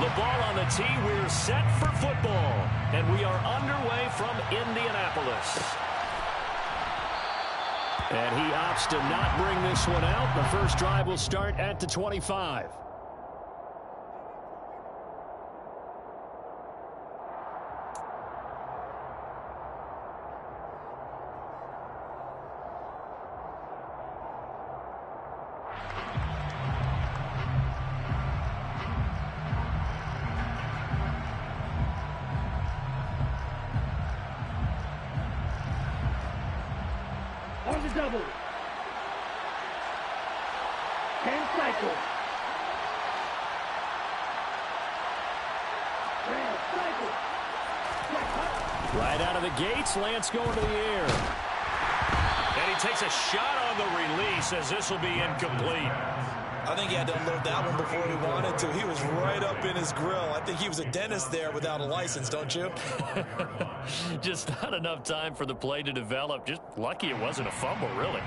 the ball on the tee. We're set for football. And we are underway from Indianapolis. And he opts to not bring this one out. The first drive will start at the 25. On the double. And cycle. And cycle. Right out of the gates, Lance going to the air. And he takes a shot on the release as this will be incomplete. I think he had to unload that one before he wanted to. He was right up in his grill. I think he was a dentist there without a license, don't you? Just not enough time for the play to develop. Just lucky it wasn't a fumble, really.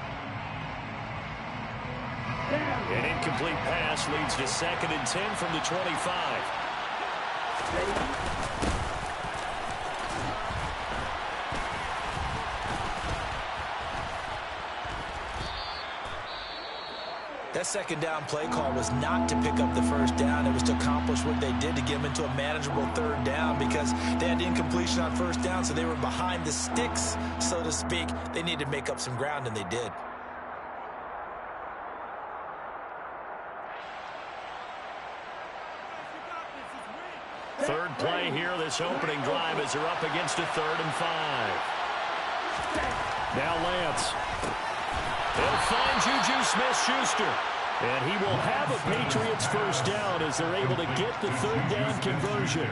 An incomplete pass leads to 2nd and 10 from the 25. That second down play call was not to pick up the first down. It was to accomplish what they did to get them into a manageable 3rd down because they had incompletion on 1st down, so they were behind the sticks, so to speak. They needed to make up some ground, and they did. Third play here, this opening drive as they're up against a 3rd and 5. Now Lance. They'll find Juju Smith-Schuster. And he will have a Patriots first down as they're able to get the 3rd down conversion.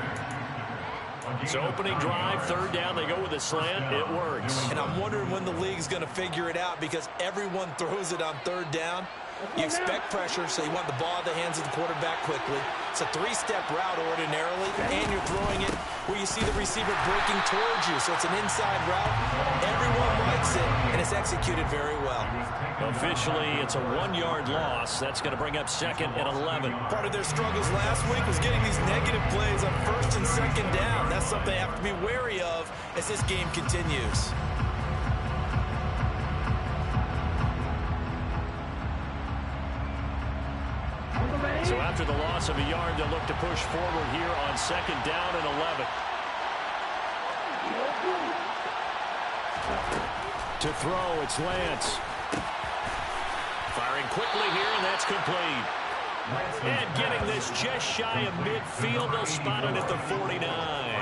So opening drive, 3rd down, they go with a slant. It works. And I'm wondering when the league's going to figure it out because everyone throws it on 3rd down. You expect pressure, so you want the ball in the hands of the quarterback quickly. It's a 3-step route ordinarily, and you're throwing it where you see the receiver breaking towards you. So it's an inside route. Everyone likes it, and it's executed very well. Officially, it's a 1-yard loss. That's going to bring up 2nd and 11. Part of their struggles last week was getting these negative plays on 1st and 2nd down. That's something they have to be wary of as this game continues. So after the loss of a yard, they'll look to push forward here on 2nd down and 11. To throw, it's Lance. Firing quickly here, and that's complete. And getting this just shy of midfield, they'll spot it at the 49.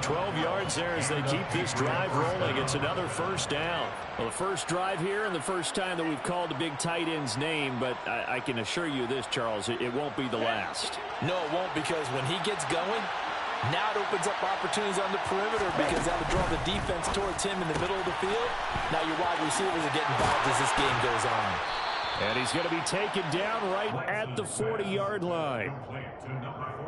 12 yards there as they keep this drive rolling. It's another first down. Well, the first drive here and the first time that we've called the big tight end's name, but I can assure you this, Charles, it won't be the last. No, it won't, because when he gets going, now it opens up opportunities on the perimeter because that'll draw the defense towards him in the middle of the field. Now your wide receivers are getting involved as this game goes on. And he's going to be taken down right at the 40-yard line.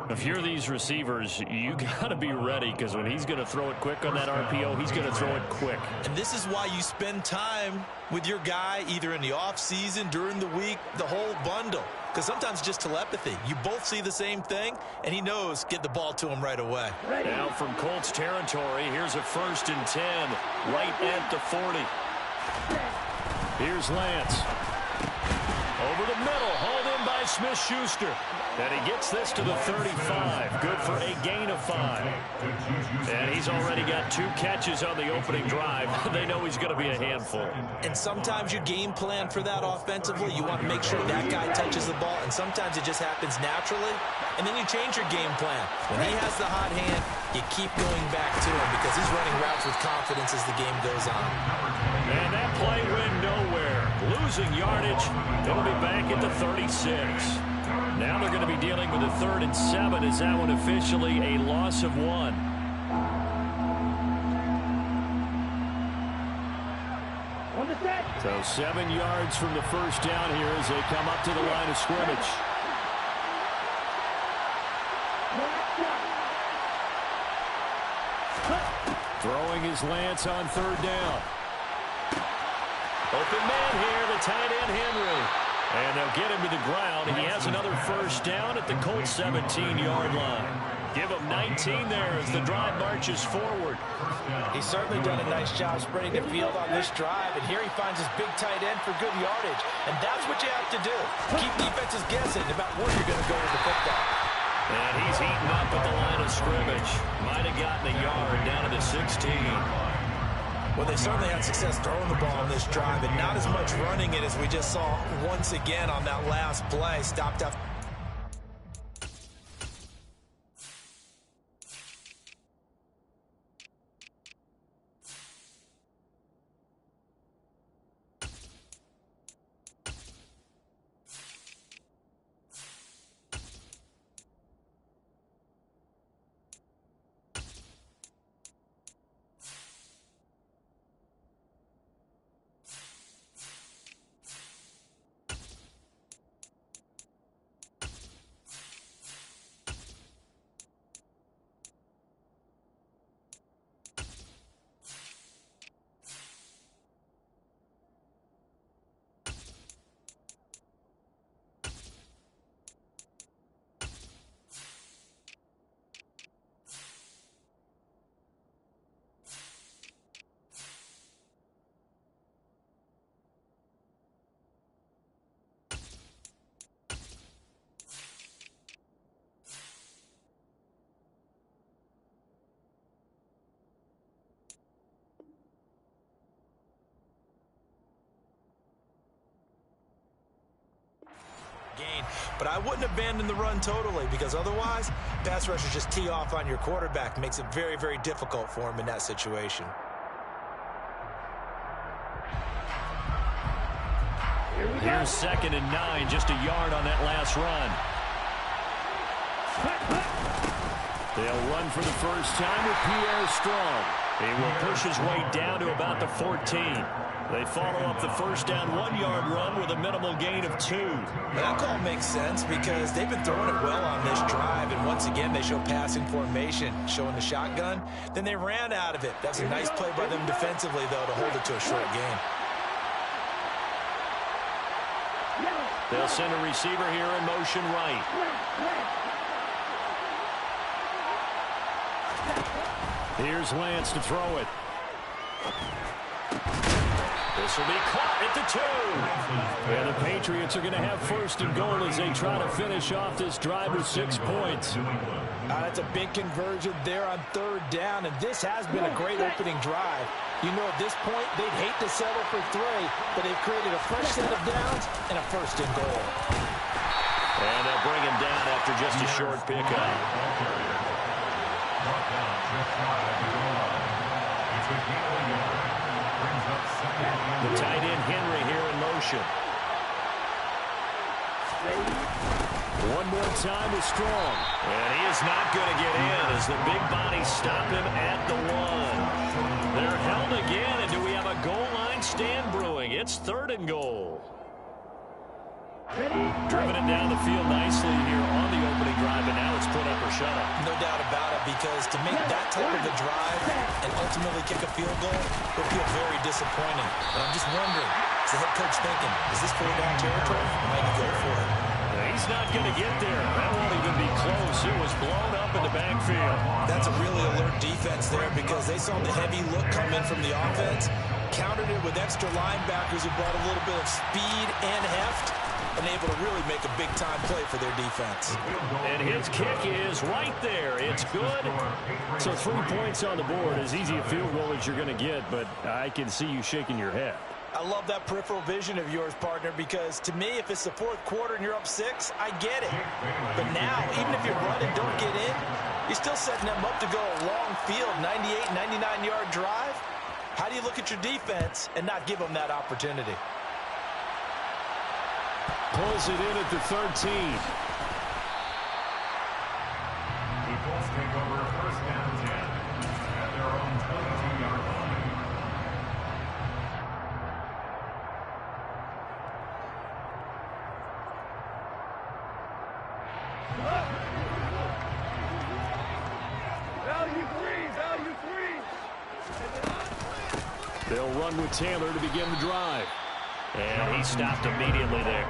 If you're these receivers, you got to be ready because when he's going to throw it quick on that RPO, he's going to throw it quick. And this is why you spend time with your guy either in the offseason, during the week, the whole bundle. Because sometimes it's just telepathy. You both see the same thing, and he knows get the ball to him right away. Now from Colts territory, here's a 1st and 10 right at the 40. Here's Lance. Over the middle, hauled in by Smith-Schuster. And he gets this to the 35. Good for a gain of 5. And he's already got 2 catches on the opening drive. They know he's going to be a handful. And sometimes you game plan for that offensively. You want to make sure that guy touches the ball. And sometimes it just happens naturally. And then you change your game plan. When he has the hot hand, you keep going back to him because he's running routes with confidence as the game goes on. And that play went nowhere. Losing yardage. It'll be back at the 36. Now they're going to be dealing with a 3rd and 7. Is that one officially a loss of 1? So 7 yards from the first down here as they come up to the line of scrimmage. Throwing his Lance on 3rd down. Open man here, the tight end Henry. And they'll get him to the ground. He has another first down at the Colts 17-yard line. Give him 19 there as the drive marches forward. He's certainly done a nice job spreading the field on this drive, and here he finds his big tight end for good yardage. And that's what you have to do. Keep defenses guessing about where you're going to go with the football. And he's eaten up at the line of scrimmage. Might have gotten a yard down to the 16. Well, they certainly had success throwing the ball on this drive, and not as much running it as we just saw once again on that last play. Stopped up. But I wouldn't abandon the run totally, because otherwise, pass rushers just tee off on your quarterback. Makes it very, very difficult for him in that situation. Here's 2nd and 9, just a yard on that last run. They'll run for the first time with Pierre Strong. He will push his way down to about the 14. They follow up the first down 1-yard run with a minimal gain of 2. That call makes sense because they've been throwing it well on this drive, and once again they show passing formation, showing the shotgun. Then they ran out of it. That's a nice play by them defensively, though, to hold it to a short gain. They'll send a receiver here in motion right. Here's Lance to throw it. This will be caught at the 2. And the Patriots are going to have 1st and goal as they try to finish off this drive with 6 points. That's a big conversion there on 3rd down, and this has been a great opening drive. You know, at this point, they'd hate to settle for 3, but they've created a fresh set of downs and a 1st and goal. And they'll bring him down after just a short pickup. The tight end Henry here in motion. One more time with Strong. And he is not going to get in as the big bodies stop him at the 1. They're held again, and do we have a goal line stand brewing? It's 3rd and goal. Driven it down the field nicely here on the opening drive, and now it's put up or shut up. No doubt about it, because to make that type of a drive and ultimately kick a field goal would feel very disappointing. But I'm just wondering, is the head coach thinking, is this 4-down territory? Or might he go for it? He's not going to get there. That won't even be close. It was blown up in the backfield. That's a really alert defense there, because they saw the heavy look come in from the offense, countered it with extra linebackers who brought a little bit of speed and heft, and able to really make a big-time play for their defense. And his kick is right there. It's good. So 3 points on the board. As easy a field goal as you're going to get, but I can see you shaking your head. I love that peripheral vision of yours, partner, because to me, if it's the 4th quarter and you're up 6, I get it. But now, even if you run and don't get in, you're still setting them up to go a long field, 98, 99-yard drive. How do you look at your defense and not give them that opportunity? Pulls it in at the 13. The Colts take over 1st and 10 at their own 22-yard line. Value free. They'll run with Taylor to begin the drive. And he stopped immediately there.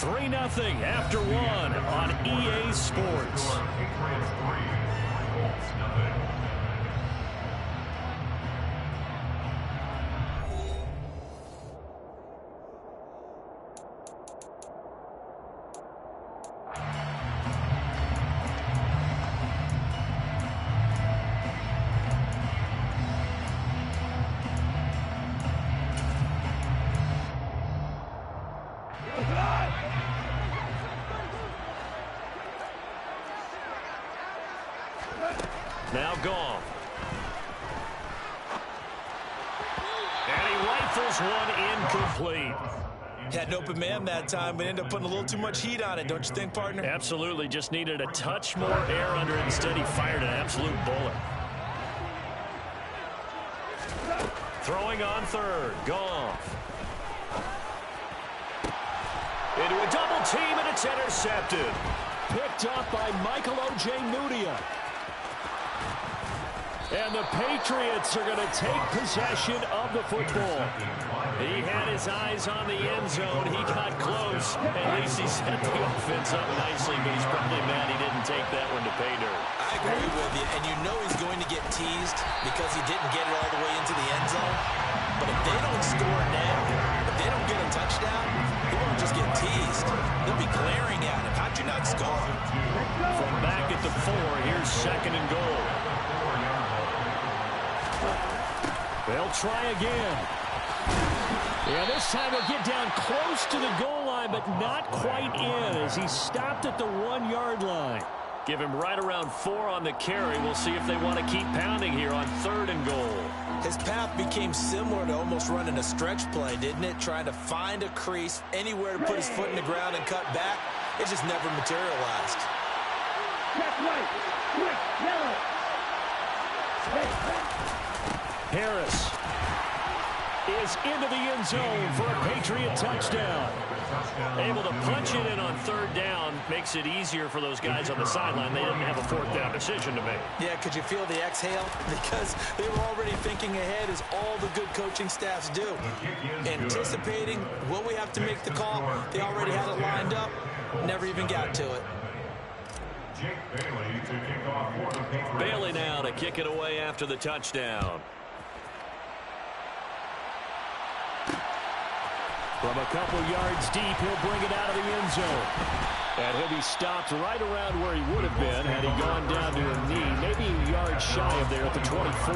3-0 after one on EA Sports. Patriots 3, Colts nothing. Now Goff. And he rifles one incomplete. Had an open man that time, but ended up putting a little too much heat on it, don't you think, partner? Absolutely. Just needed a touch more air under it. Instead, he fired an absolute bullet. Throwing on third. Goff. Into a double team, and it's intercepted. Picked up by Michael Ojemudia. And the Patriots are going to take possession of the football. He had his eyes on the end zone. He got close. At least he set the offense up nicely, but he's probably mad he didn't take that one to pay dirt. I agree with you, and you know he's going to get teased because he didn't get it all the way into the end zone. But if they don't score now, if they don't get a touchdown, he won't just get teased. They'll be glaring at him. How'd you not score? From back at the 4, here's second and goal. They'll try again. Yeah, this time they'll get down close to the goal line, but not quite in as he stopped at the 1-yard line. Give him right around 4 on the carry. We'll see if they want to keep pounding here on third and goal. His path became similar to almost running a stretch play, didn't it? Trying to find a crease, anywhere to put his foot in the ground and cut back. It just never materialized. Check right. Quick. Yellow. Harris is into the end zone for a Patriot touchdown. Able to punch it in on third down makes it easier for those guys on the sideline. They didn't have a fourth down decision to make. Yeah, could you feel the exhale? Because they were already thinking ahead, as all the good coaching staffs do. Anticipating, will we have to make the call? They already had it lined up, never even got to it. Jake Bailey to kick off for the Patriots. Bailey now to kick it away after the touchdown. From a couple yards deep, he'll bring it out of the end zone. And he'll be stopped right around where he would have been had he gone down to a knee, maybe a yard shy of there at the 24.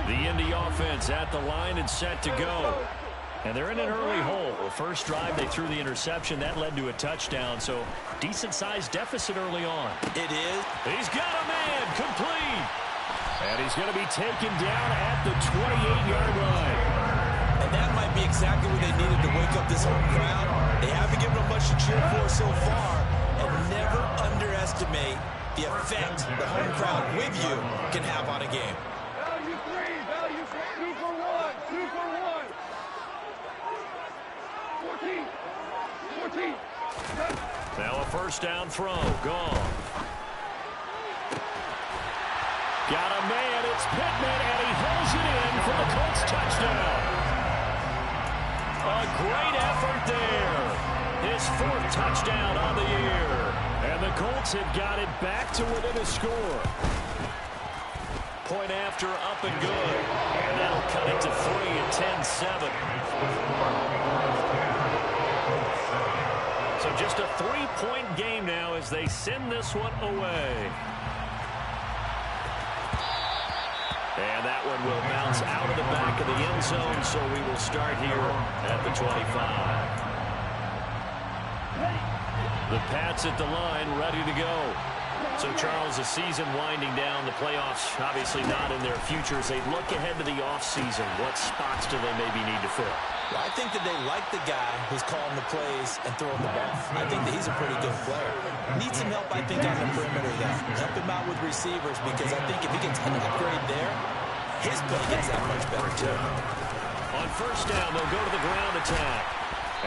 The Indy offense at the line and set to go. And they're in an early hole. The first drive, they threw the interception. That led to a touchdown, so decent-sized deficit early on. It is. He's got a man, complete. And he's going to be taken down at the 28-yard line. And that might be exactly what they needed to wake up this home crowd. They haven't given them much to cheer for so far. And never underestimate the effect the home crowd with you can have on a game. Value 3. Value 2 for 1. 2 for 1. 14. Now a first down throw. Gone. Got a man. It's Pittman, and he holds it in for the Colts touchdown. A great effort there. His 4th touchdown on the year. And the Colts have got it back to within a score. Point after, up and good. And that'll cut it to 3 at 10-7. So just a 3-point game now as they send this one away. And that one will bounce out of the back of the end zone, so we will start here at the 25. The Pats at the line, ready to go. So, Charles, the season winding down, the playoffs obviously not in their future. As they look ahead to the offseason, what spots do they maybe need to fill? Well, I think that they like the guy who's calling the plays and throwing the ball. I think that he's a pretty good player. Needs some help, I think, on the perimeter, though. Help him out with receivers, because I think if he gets an upgrade there, his play gets that much better, too. On first down, they'll go to the ground attack.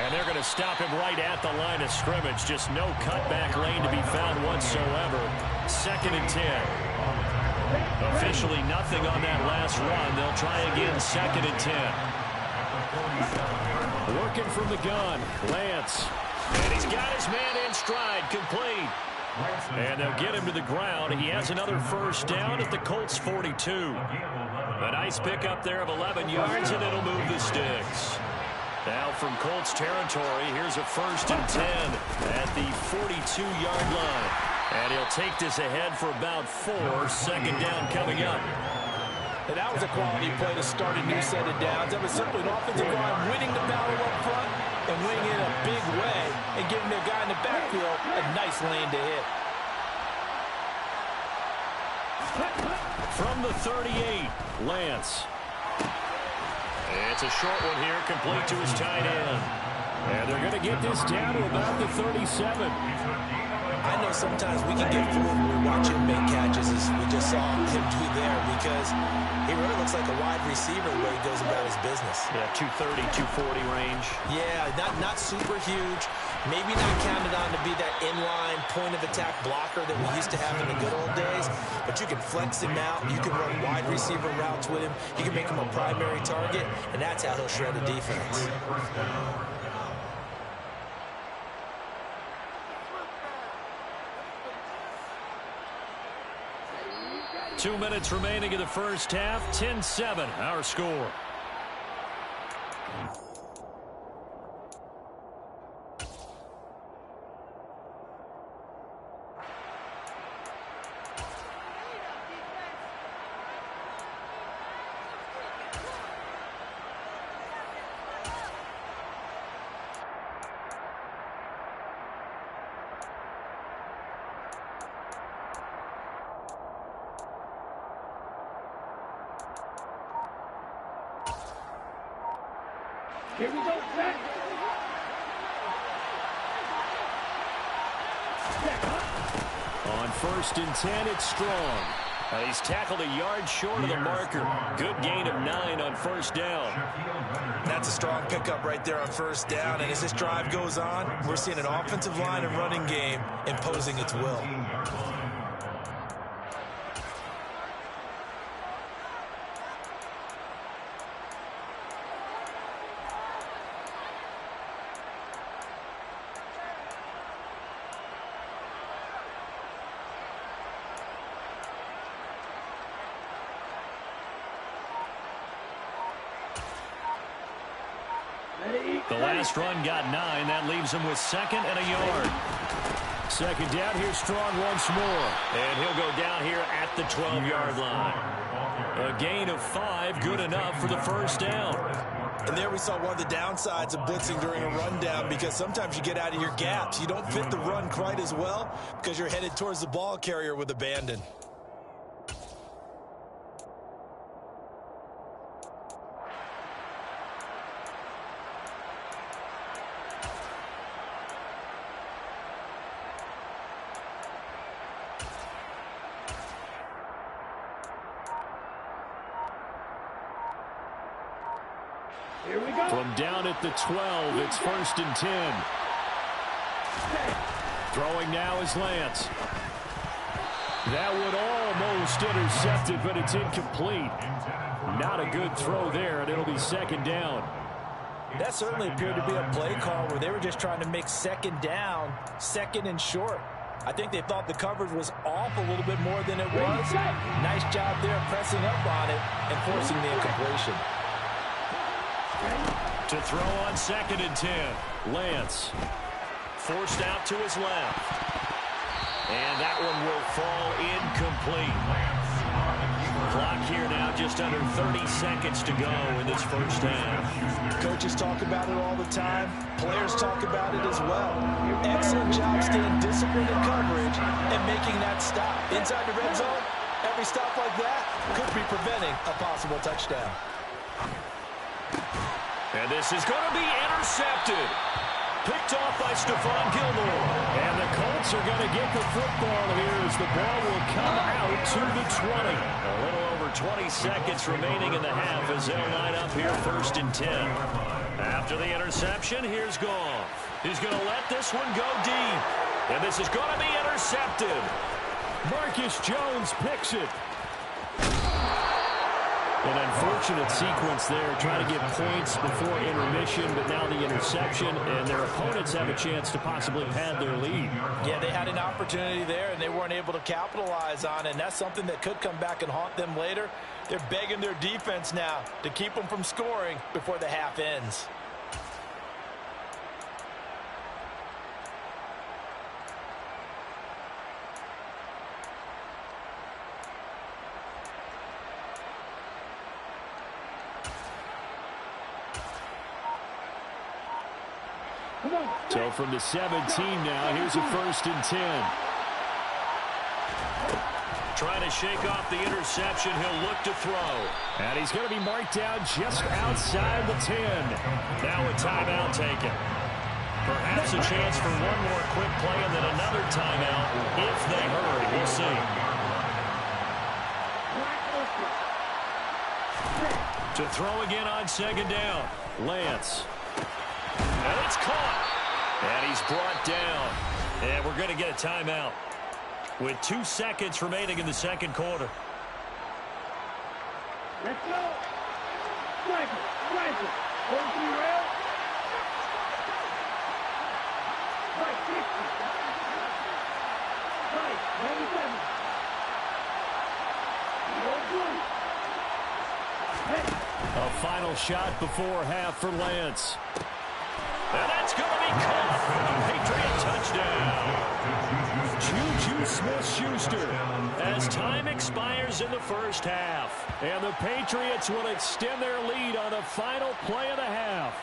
And they're going to stop him right at the line of scrimmage. Just no cutback lane to be found whatsoever. 2nd and 10. Officially nothing on that last run. They'll try again, 2nd and 10. Working from the gun, Lance. And he's got his man in stride, complete. And they'll get him to the ground. He has another first down at the Colts 42. A nice pickup there of 11 yards, and it'll move the sticks. Now from Colts territory, here's a 1st and 10 at the 42-yard line. And he'll take this ahead for about 4. 2nd down coming up. And that was a quality play to start a new set of downs. That was simply an offensive line winning the battle up front and winning in a big way and giving their guy in the backfield a nice lane to hit. From the 38, Lance. It's a short one here, complete to his tight end. And they're going to get this down to about the 37. I know sometimes we can get fooled when we watch him make catches, as we just saw him do there, because he really looks like a wide receiver the way he goes about his business. Yeah, 230, 240 range. Yeah, not super huge. Maybe not counted on to be that inline point-of-attack blocker that we used to have in the good old days, but you can flex him out. You can run wide receiver routes with him. You can make him a primary target, and that's how he'll shred a defense. 2 minutes remaining in the first half. 10-7, our score. Here we go, set. On 1st and 10, it's Strong. He's tackled a yard short of the marker. Good gain of 9 on 1st down. That's a strong pickup right there on 1st down. And as this drive goes on, we're seeing an offensive line and running game imposing its will. The last run got 9. That leaves him with 2nd and a yard. 2nd down. Here's Strong once more. And he'll go down here at the 12-yard line. A gain of 5, good enough for the 1st down. And there we saw one of the downsides of blitzing during a rundown, because sometimes you get out of your gaps. You don't fit the run quite as well because you're headed towards the ball carrier with abandon. Here we go. From down at the 12, it's 1st and 10. Throwing now is Lance. That would almost intercept it, but it's incomplete. Not a good throw there, and it'll be 2nd down. That certainly appeared to be a play call where they were just trying to make 2nd down, 2nd and short. I think they thought the coverage was off a little bit more than it was. Nice job there pressing up on it and forcing the incompletion. To throw on 2nd and 10, Lance. Forced out to his left. And that one will fall incomplete. Clock here now, just under 30 seconds to go in this 1st half. Coaches talk about it all the time. Players talk about it as well. Excellent job staying disciplined in coverage and making that stop. Inside the red zone, every stop like that could be preventing a possible touchdown. And this is going to be intercepted. Picked off by Stephon Gilmore. And the Colts are going to get the football here as the ball will come out to the 20. A little over 20 seconds remaining in the half as they'll line up here 1st and 10. After the interception, here's Goff. He's going to let this one go deep. And this is going to be intercepted. Marcus Jones picks it. An unfortunate sequence there, trying to get points before intermission, but now the interception, and their opponents have a chance to possibly pad their lead. Yeah, they had an opportunity there, and they weren't able to capitalize on it, and that's something that could come back and haunt them later. They're begging their defense now to keep them from scoring before the half ends. So from the 17 now, here's a 1st and 10. Trying to shake off the interception. He'll look to throw. And he's going to be marked down just outside the 10. Now a timeout taken. Perhaps a chance for one more quick play and then another timeout if they hurry. We'll see. To throw again on 2nd down. Lance. And it's caught. And he's brought down. And we're going to get a timeout with 2 seconds remaining in the 2nd quarter. Let's go. Strike it. Strike it. Hold to the rail. Strike 60. Strike 97. A final shot before half for Lance. And that's going to be caught for a Patriot touchdown. Juju Smith-Schuster as time expires in the 1st half. And the Patriots will extend their lead on the final play of the half.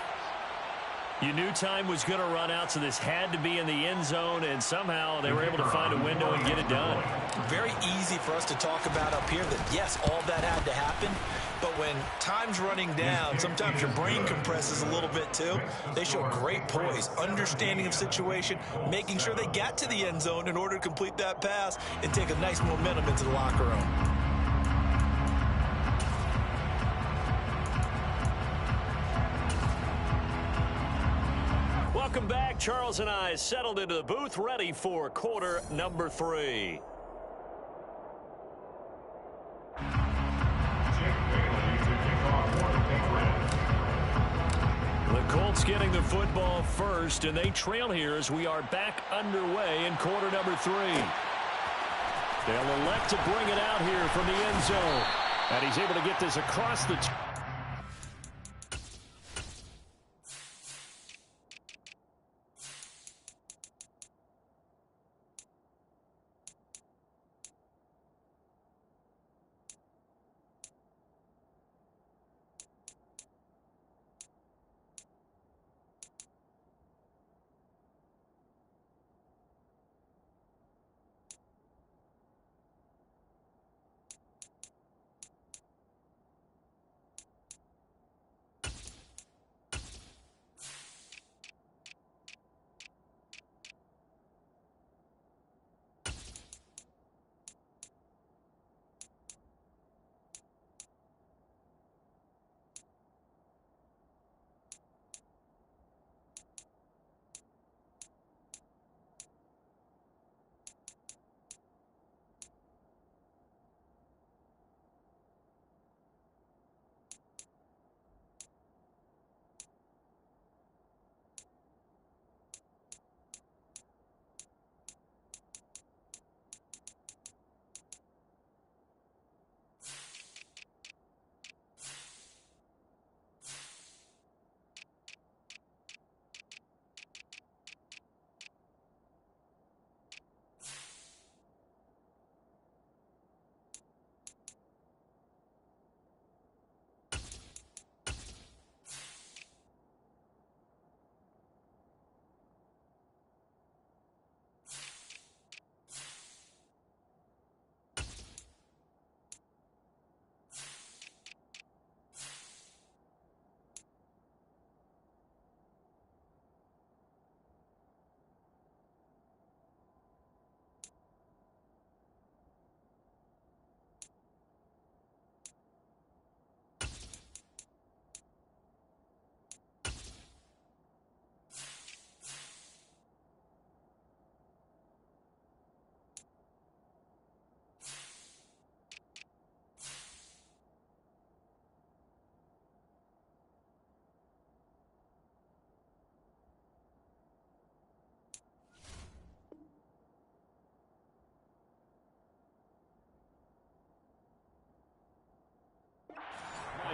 You knew time was going to run out, so this had to be in the end zone, and somehow they were able to find a window and get it done. Very easy for us to talk about up here that, yes, all that had to happen, but when time's running down, sometimes your brain compresses a little bit too. They show great poise, understanding of situation, making sure they got to the end zone in order to complete that pass and take a nice momentum into the locker room. Welcome back. Charles and I settled into the booth, ready for quarter number 3. The Colts getting the football first, and they trail here as we are back underway in quarter number 3. They'll elect to bring it out here from the end zone. And he's able to get this across the...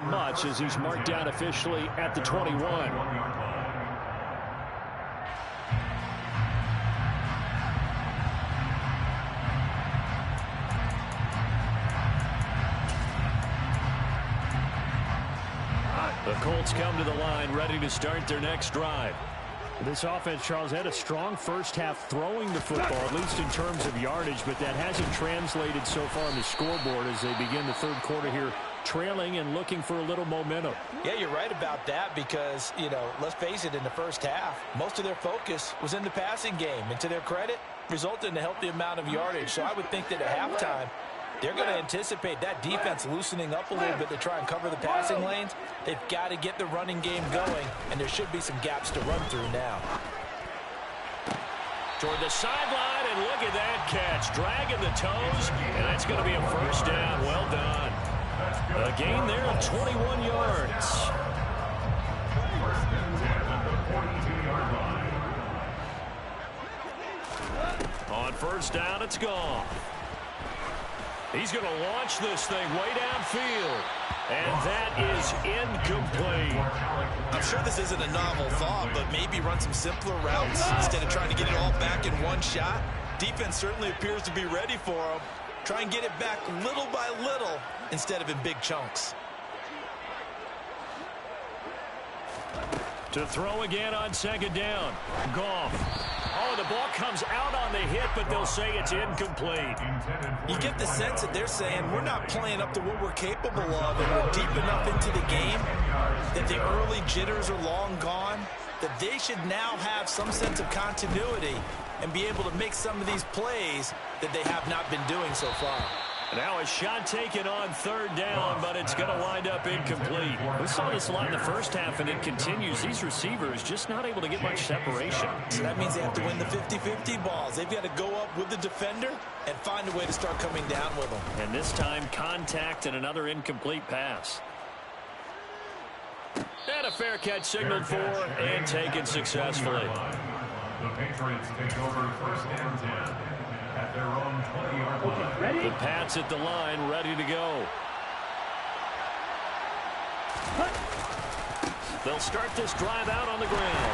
find much as he's marked down officially at the 21. The Colts come to the line ready to start their next drive. This offense, Charles, had a strong first half throwing the football, at least in terms of yardage, but that hasn't translated so far on the scoreboard as they begin the third quarter here, trailing and looking for a little momentum. Yeah, you're right about that because, let's face it, in the first half, most of their focus was in the passing game. And to their credit, resulted in a healthy amount of yardage. So I would think that at halftime, they're going to anticipate that defense loosening up a little bit to try and cover the passing lanes. They've got to get the running game going, and there should be some gaps to run through now. Toward the sideline, and look at that catch. Dragging the toes, and that's going to be a first down. Well done. A gain there of 21 yards. First and 10 at the 42-yard line. On first down, it's gone. He's going to launch this thing way downfield. And that is incomplete. I'm sure this isn't a novel thought, but maybe run some simpler routes instead of trying to get it all back in one shot. Defense certainly appears to be ready for him. Try and get it back little by little instead of in big chunks. To throw again on second down. Goff. Oh, the ball comes out on the hit, but they'll say it's incomplete. You get the sense that they're saying we're not playing up to what we're capable of, and we're deep enough into the game that the early jitters are long gone, that they should now have some sense of continuity and be able to make some of these plays that they have not been doing so far. Now a shot taken on third down, but it's going to wind up incomplete. We saw this a lot in the first half, and it continues. These receivers just not able to get much separation. So that means they have to win the 50-50 balls. They've got to go up with the defender and find a way to start coming down with them. And this time, contact and another incomplete pass. And a fair catch signaled for and taken successfully. The Patriots take over first and 10. At their own 20-yard line. Ready? The Pats at the line, ready to go. They'll start this drive out on the ground.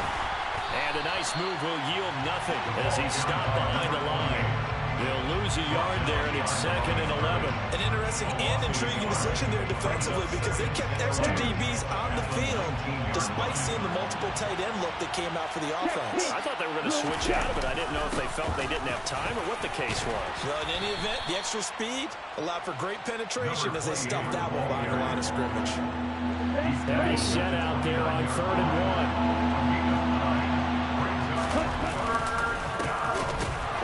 And a nice move will yield nothing as he's stopped behind the line. They'll lose a yard there, and it's 2nd and 11. An interesting and intriguing decision there defensively because they kept extra DBs on the field despite seeing the multiple tight end look that came out for the offense. I thought they were going to switch out of it. I didn't know if they felt they didn't have time or what the case was. Well, in any event, the extra speed allowed for great penetration as they stuffed that one behind the line of scrimmage. They set out there on 3rd and 1.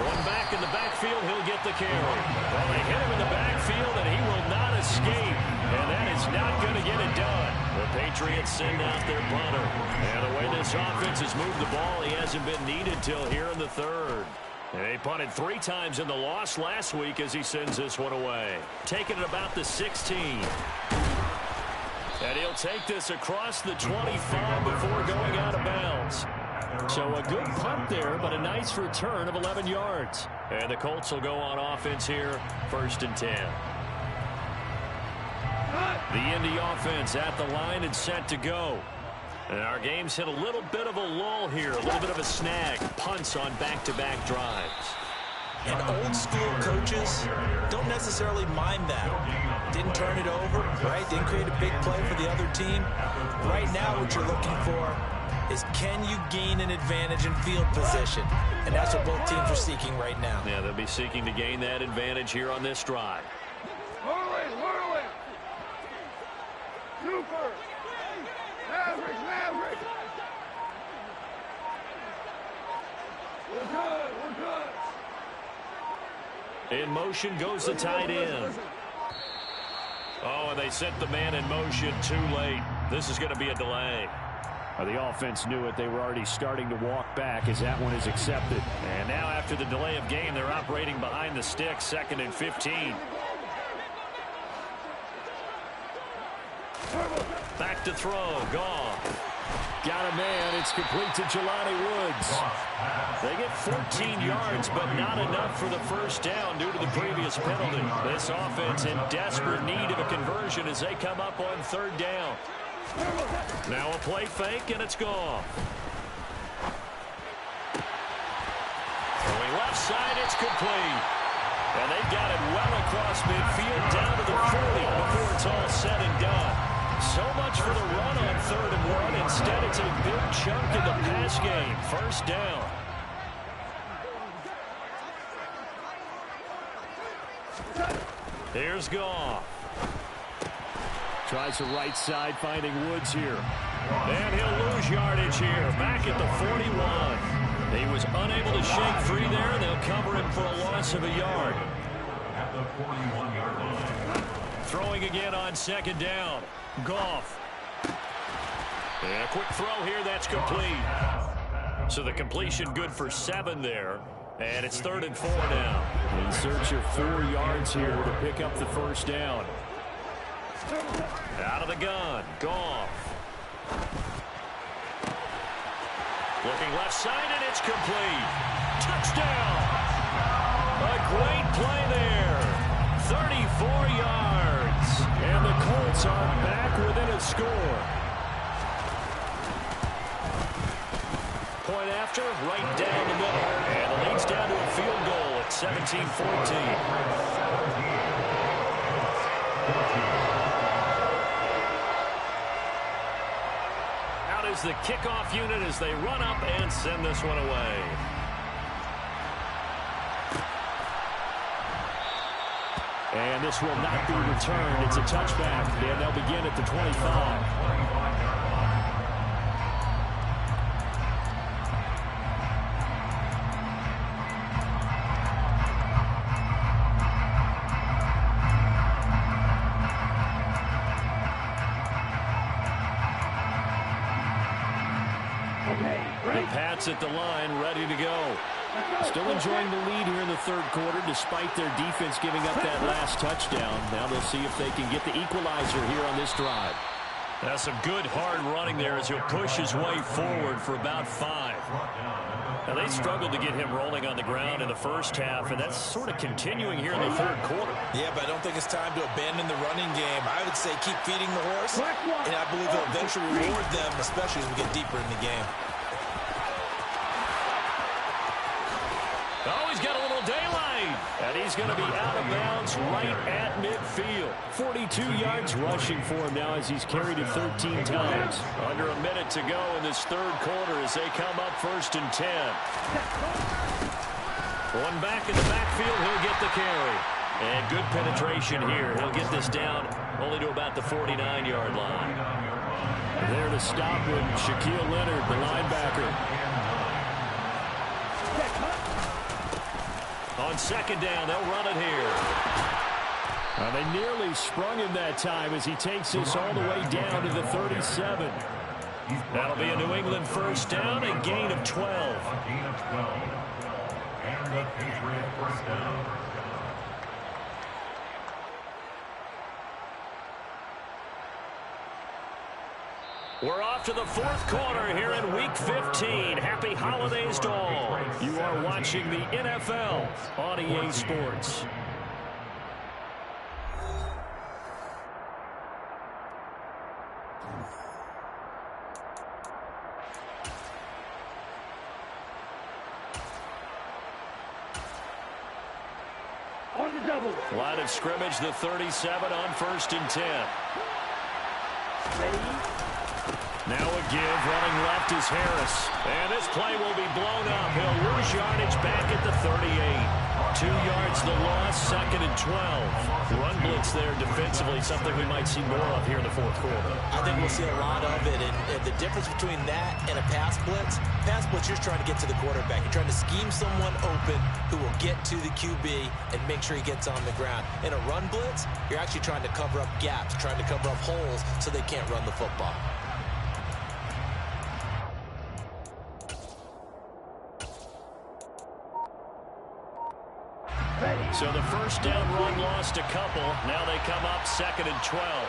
One back in the backfield, he'll get the carry. Well, they hit him in the backfield, and he will not escape. And that is not going to get it done. The Patriots send out their punter. And the way this offense has moved the ball, he hasn't been needed till here in the third. And they punted 3 times in the loss last week as he sends this one away. Taking it about the 16. And he'll take this across the 25 before going out of bounds. So a good punt there, but a nice return of 11 yards. And the Colts will go on offense here, 1st and 10. The Indy offense at the line and set to go. And our game's hit a little bit of a lull here, a little bit of a snag. Punts on back-to-back drives. And old-school coaches don't necessarily mind that. Didn't turn it over, right? Didn't create a big play for the other team. Right now what you're looking for is can you gain an advantage in field position? And that's what both teams are seeking right now. Yeah, they'll be seeking to gain that advantage here on this drive. Whirling. Super. Maverick. We're good. In motion goes the tight end. Oh, and they sent the man in motion too late. This is going to be a delay. The offense knew it. They were already starting to walk back as that one is accepted. And now after the delay of game, they're operating behind the stick, 2nd and 15. Back to throw, Goff. Got a man. It's complete to Jelani Woods. They get 14 yards, but not enough for the first down due to the previous penalty. This offense in desperate need of a conversion as they come up on third down. Now a play fake, and it's gone. Going left side, it's complete. And they've got it well across midfield down to the 40 before it's all said and done. So much for the run on 3rd and 1. Instead, it's a big chunk in the pass game. First down. Here's Goff. Tries the right side, finding Woods here. And he'll lose yardage here. Back at the 41. He was unable to shake free there, and they'll cover him for a loss of a yard. At the 41-yard line. Throwing again on 2nd down. Goff. And a quick throw here, that's complete. So the completion good for 7 there. And it's 3rd and 4 now. In search of 4 yards here to pick up the first down. Out of the gun. Goff. Looking left side, and it's complete. Touchdown. A great play there. 34 yards. And the Colts are back within a score. Point after, right down the middle. And the lead's down to a field goal at 17-14. Out is the kickoff unit as they run up and send this one away. And this will not be returned. It's a touchback, and they'll begin at the 25. The Pats at the line, ready to go. Still enjoying the lead here in the 3rd quarter, despite their defense giving up that last touchdown. Now they'll see if they can get the equalizer here on this drive. That's some good hard running there as he'll push his way forward for about 5. Now they struggled to get him rolling on the ground in the first half, and that's sort of continuing here in the 3rd quarter. Yeah, but I don't think it's time to abandon the running game. I would say keep feeding the horse, and I believe he'll eventually reward them, especially as we get deeper in the game. Oh, he's got a little daylight. And he's going to be out of bounds right at midfield. 42 yards rushing for him now as he's carried it 13 times. Under a minute to go in this 3rd quarter as they come up 1st and 10. One back in the backfield, he'll get the carry. And good penetration here. He'll get this down only to about the 49-yard line. There to stop him, Shaquille Leonard, the linebacker. On 2nd down, they'll run it here. They nearly sprung him that time as he takes this all the way down to the 37. That'll be a New England first down, a gain of 12. A gain of 12. And the Patriot first down. We're off to the 4th quarter here in Week 15. Happy holidays to all. You are watching the NFL on EA Sports. On the double. Line of scrimmage, the 37 on 1st and 10. Now a give, running left is Harris. And this play will be blown up. He'll lose yardage back at the 38. 2 yards the loss, 2nd and 12. Run blitz there defensively, something we might see more of here in the 4th quarter. I think we'll see a lot of it, and the difference between that and a pass blitz, you're trying to get to the quarterback. You're trying to scheme someone open who will get to the QB and make sure he gets on the ground. In a run blitz, you're actually trying to cover up gaps, trying to cover up holes so they can't run the football. So the first down run lost a couple. Now they come up 2nd and 12.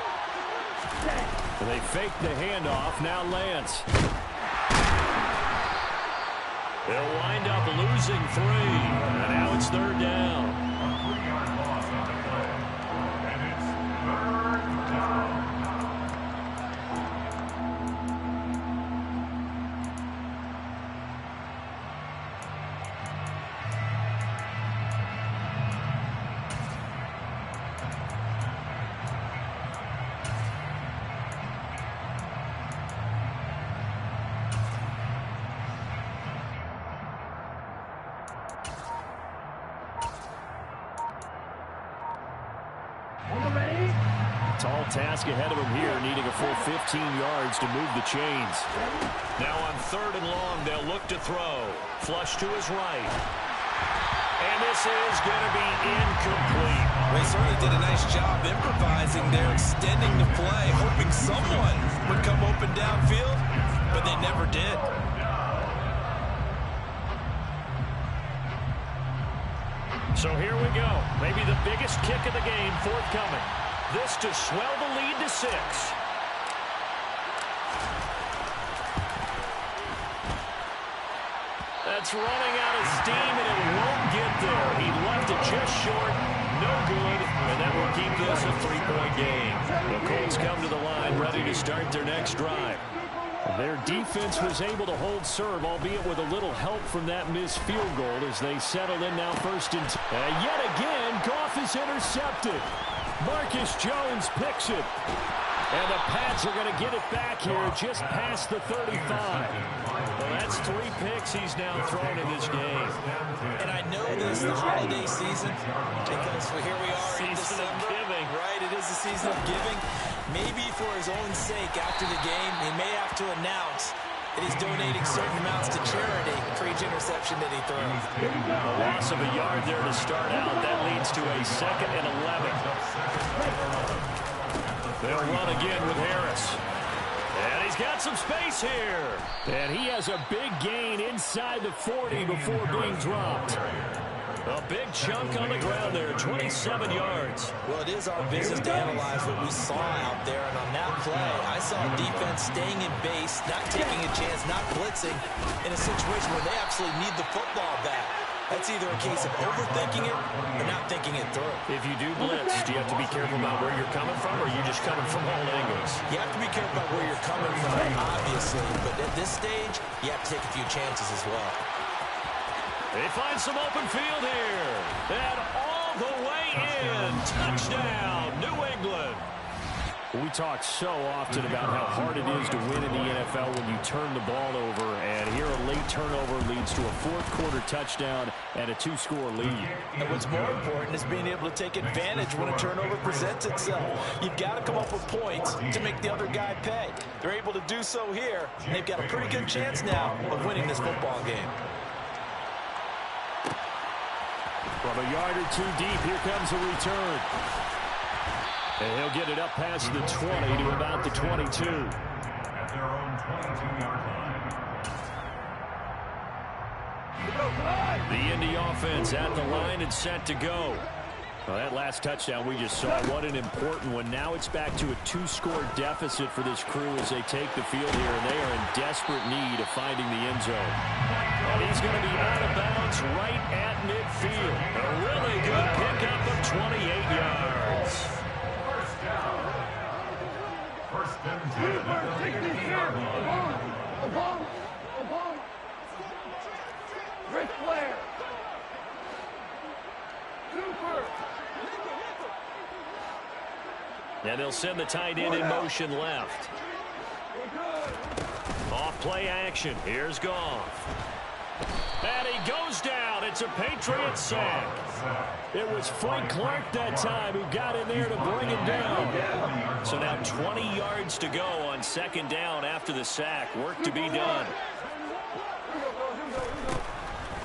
And they fake the handoff. Now Lance. They'll wind up losing 3. And now it's 3rd down. A 3-yard loss on the play. And it's 3rd down. Tall task ahead of him here, needing a full 15 yards to move the chains. Now on 3rd and long, they'll look to throw. Flush to his right. And this is going to be incomplete. They certainly did a nice job improvising there, extending the play, hoping someone would come open downfield, but they never did. So here we go. Maybe the biggest kick of the game forthcoming. This to swell the lead to 6. That's running out of steam, and it won't get there. He left it just short. No good, and that will keep this a 3-point game. The Colts come to the line, ready to start their next drive. Their defense was able to hold serve, albeit with a little help from that missed field goal as they settle in now 1st and 10. Yet again, Goff is intercepted. Marcus Jones picks it. And the Pats are going to get it back here just past the 35. Well, that's 3 picks he's now thrown in this game. And I know this is the holiday season because here we are in Season of December. giving. Right, it is the season of giving. Maybe for his own sake after the game, he may have to announce that he's donating certain amounts to charity for each interception that he throws. A loss of a yard there to start out. That leads to a 2nd and 11. They'll run again with Harris. And he's got some space here. And he has a big gain inside the 40 before being dropped. A big chunk on the ground there, 27 yards. Well, it is our business to analyze what we saw out there. And on that play, I saw defense staying in base, not taking a chance, not blitzing in a situation where they absolutely need the football back. That's either a case of overthinking it or not thinking it through. If you do blitz, do you have to be careful about where you're coming from, or are you just coming from all angles? You have to be careful about where you're coming from, obviously. But at this stage, you have to take a few chances as well. They find some open field here. And all the way in. Touchdown, New England. We talk so often about how hard it is to win in the NFL when you turn the ball over. And here a late turnover leads to a 4th-quarter touchdown and a 2-score lead. And what's more important is being able to take advantage when a turnover presents itself. You've got to come up with points to make the other guy pay. They're able to do so here, and they've got a pretty good chance now of winning this football game. From a yard or 2 deep, here comes a return. And he'll get it up past the 20 to about the 22. At their own 22-yard line. The Indy offense at the line and set to go. Well, that last touchdown we just saw, what an important one. Now it's back to a 2-score deficit for this crew as they take the field here, and they are in desperate need of finding the end zone. And he's going to be out of bounds right at midfield. A really good pickup of 28 yards. First down. First and 10 at the 50-yard line. Ric Flair. Super. And they'll send the tight end in motion left. Off play action. Here's Goff. And he goes down. It's a Patriot sack. It was Frank Clark that time who got in there to bring him down. So now 20 yards to go on 2nd down after the sack. Work to be done.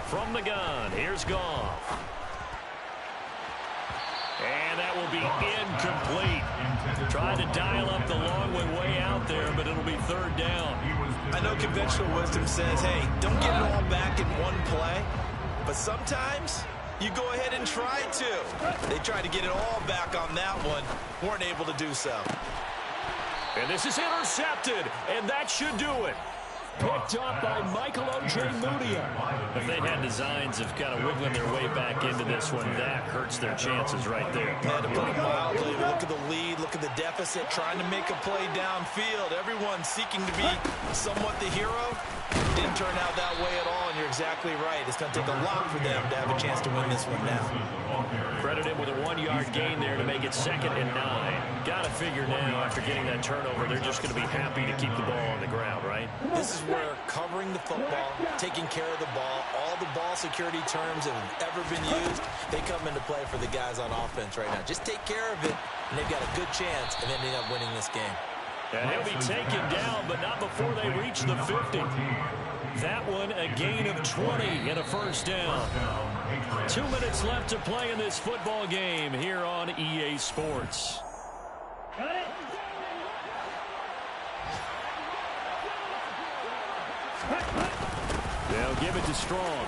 From the gun, here's Goff. And that will be incomplete. Tried to dial up the long way out there, but it'll be 3rd down. I know conventional wisdom says, hey, don't get it all back in one play. But sometimes you go ahead and try to. They tried to get it all back on that one. Weren't able to do so. And this is intercepted, and that should do it. Picked up by Michael Ojemudia. If they had designs of kind of wiggling their way back into this one, that hurts their chances right there. Yeah, to put it mildly, look at the lead, look at the deficit, trying to make a play downfield. Everyone seeking to be somewhat the hero. Didn't turn out that way at all, and you're exactly right. It's going to take a lot for them to have a chance to win this one now. Credit him with a 1-yard gain there to make it 2nd and 9. Got to figure now, after getting that turnover, they're just going to be happy to keep the ball on the ground, right? This is where covering the football, taking care of the ball, all the ball security terms that have ever been used, they come into play for the guys on offense right now. Just take care of it, and they've got a good chance of ending up winning this game. And he'll be taken down, but not before they reach the 50. That one, a gain of 20 and a first down. 2 minutes left to play in this football game here on EA Sports. Got it. They'll give it to Strong.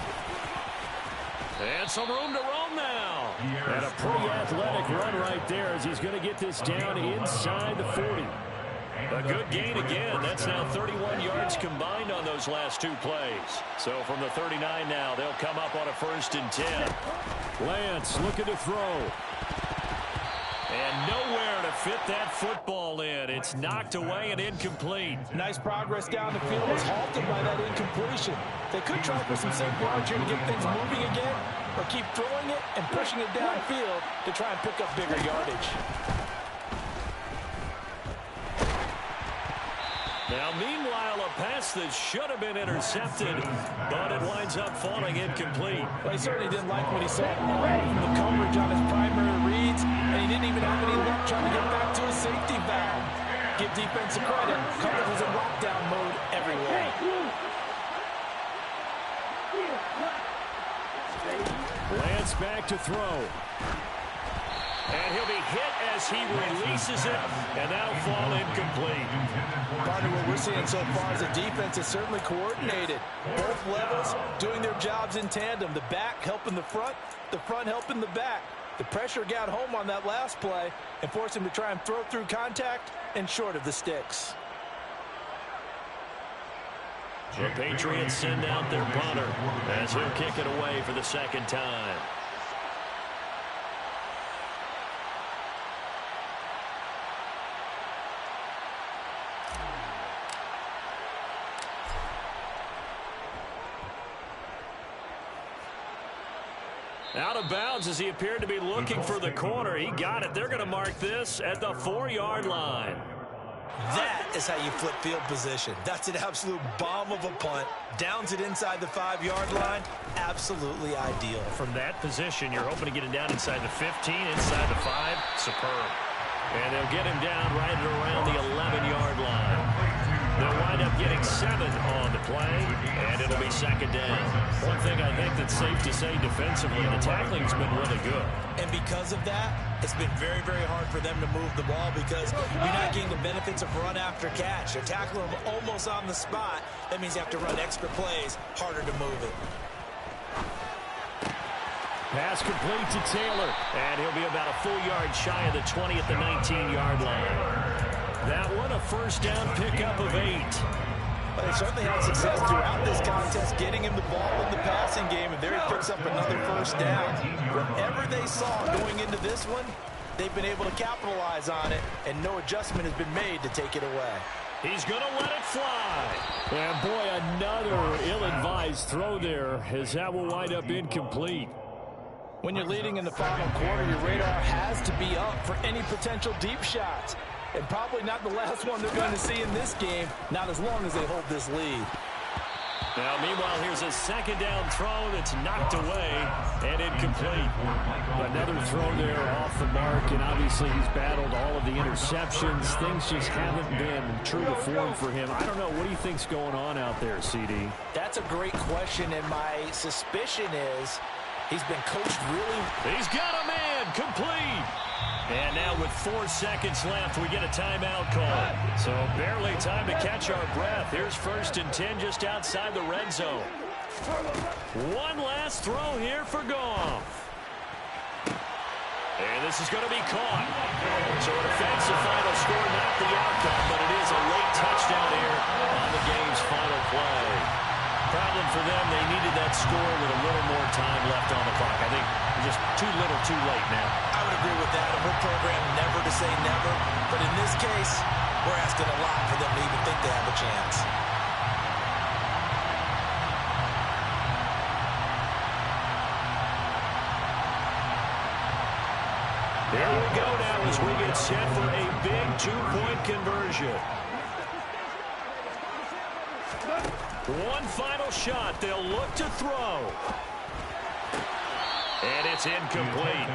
And some room to roam now. And a pretty athletic run right there as he's going to get this down inside the 40. A good gain again. That's now 31 yards combined on those last 2 plays. So from the 39 now, they'll come up on a 1st and 10. Lance looking to throw. And nowhere to fit that football in. It's knocked away and incomplete. Nice progress down the field was halted by that incompletion. They could try for some safe yards here to get things moving again, or keep throwing it and pushing it downfield to try and pick up bigger yardage. Now, meanwhile, a pass that should have been intercepted, but it winds up falling incomplete. Well, he certainly didn't like what he saw from the coverage on his primary reads, and he didn't even have any luck trying to get back to his safety valve. Give defensive credit. Coverage was in lockdown mode everywhere. Lance back to throw. And he'll be hit as he releases it, and that'll fall incomplete. Partner, what we're seeing so far is the defense is certainly coordinated. Both levels doing their jobs in tandem. The back helping the front helping the back. The pressure got home on that last play and forced him to try and throw through contact and short of the sticks. The Patriots send out their punter as he'll kick it away for the 2nd time. Out of bounds as he appeared to be looking for the corner. He got it. They're going to mark this at the 4-yard line. That is how you flip field position. That's an absolute bomb of a punt. Downs it inside the 5-yard line. Absolutely ideal. From that position, you're hoping to get it down inside the 15, inside the 5. Superb. And they'll get him down right at around the 11-yard line. They'll wind up getting 7 on the play, and it'll be 2nd down. One thing I think that's safe to say defensively, the tackling's been really good. And because of that, it's been very, very hard for them to move the ball because you're not getting the benefits of run after catch. They're tackling them almost on the spot. That means you have to run extra plays, harder to move it. Pass complete to Taylor, and he'll be about a full yard shy of the 20 at the 19-yard line. That one, a 1st down pickup of 8. But they certainly had success throughout this contest, getting him the ball in the passing game, and there he picks up another 1st down. Whatever they saw going into this one, they've been able to capitalize on it, and no adjustment has been made to take it away. He's going to let it fly. And boy, another ill-advised throw there, as that will wind up incomplete. When you're leading in the final quarter, your radar has to be up for any potential deep shots. And probably not the last one they're going to see in this game, not as long as they hold this lead. Now, meanwhile, here's a 2nd down throw that's knocked away and incomplete. Another throw there off the mark, and obviously he's battled all of the interceptions. Things just haven't been true to form for him. I don't know. What do you think's going on out there, CD? That's a great question, and my suspicion is he's been coached really. He's got a man complete. And now with 4 seconds left, we get a timeout call. So barely time to catch our breath. Here's 1st and 10 just outside the red zone. One last throw here for Goff. And this is going to be caught. So a defensive final score not the outcome, but it is a late touchdown here on the game's final play. Problem for them, they needed that score with a little more time left on the clock. I think just too little too late now. I would agree with that, and we're programmed never to say never. But in this case, we're asking a lot for them to even think they have a chance. Here we go now as we get set for a big two-point conversion. One final shot. They'll look to throw. And it's incomplete.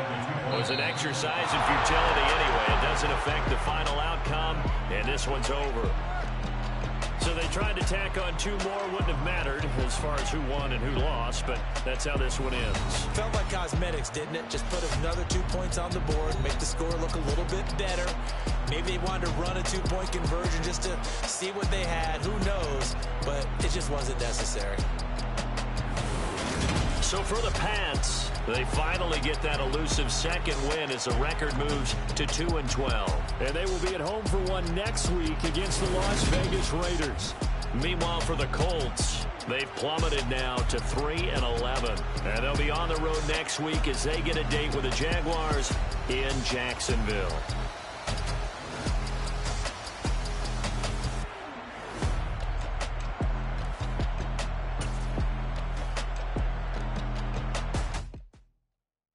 It was an exercise in futility anyway. It doesn't affect the final outcome, and this one's over. So they tried to tack on two more. Wouldn't have mattered as far as who won and who lost, but that's how this one ends. Felt like cosmetics, didn't it? Just put another 2 points on the board, make the score look a little bit better. Maybe they wanted to run a two-point conversion just to see what they had. Who knows? But it just wasn't necessary. So for the Pats, they finally get that elusive second win as the record moves to 2-12. And they will be at home for one next week against the Las Vegas Raiders. Meanwhile, for the Colts, they've plummeted now to 3-11. And they'll be on the road next week as they get a date with the Jaguars in Jacksonville.